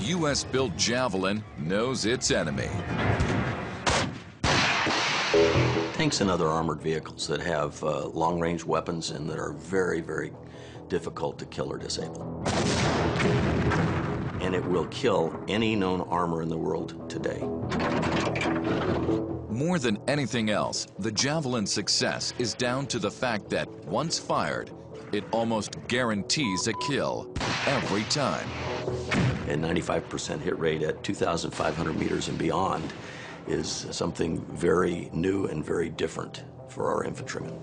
U.S.-built Javelin knows its enemy. Tanks and other armored vehicles that have long-range weapons and that are very, very difficult to kill or disable. And it will kill any known armor in the world today. More than anything else, the Javelin's success is down to the fact that once fired, it almost guarantees a kill every time. A 95% hit rate at 2,500 meters and beyond is something very new and very different for our infantrymen.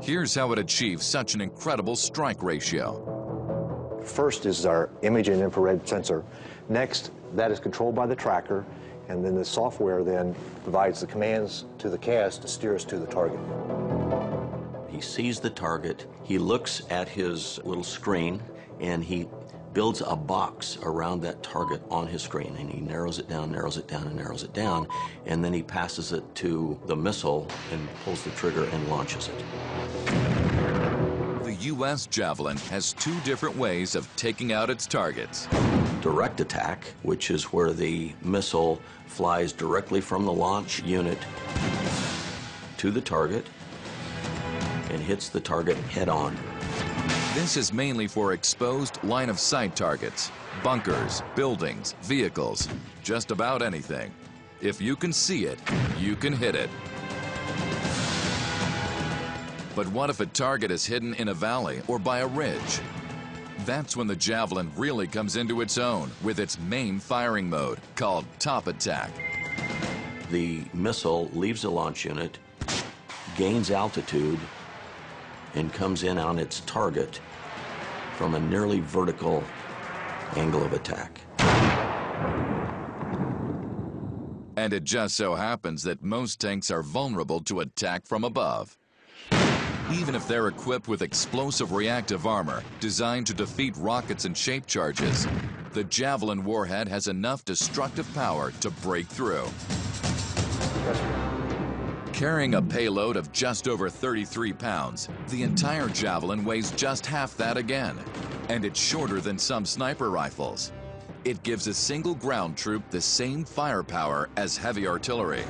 Here's how it achieves such an incredible strike ratio. First is our image and infrared sensor. Next, that is controlled by the tracker, and then the software then provides the commands to the CAS to steer us to the target. He sees the target, he looks at his little screen, and he builds a box around that target on his screen, and he narrows it down, narrows it down, and narrows it down, and then he passes it to the missile and pulls the trigger and launches it. The U.S. Javelin has two different ways of taking out its targets. Direct attack, which is where the missile flies directly from the launch unit to the target and hits the target head-on. This is mainly for exposed line-of-sight targets, bunkers, buildings, vehicles, just about anything. If you can see it, you can hit it. But what if a target is hidden in a valley or by a ridge? That's when the Javelin really comes into its own with its main firing mode, called top attack. The missile leaves the launch unit, gains altitude, and comes in on its target from a nearly vertical angle of attack. And it just so happens that most tanks are vulnerable to attack from above. Even if they're equipped with explosive reactive armor designed to defeat rockets and shape charges, the Javelin warhead has enough destructive power to break through. Carrying a payload of just over 33 pounds, the entire Javelin weighs just half that again, and it's shorter than some sniper rifles. It gives a single ground troop the same firepower as heavy artillery.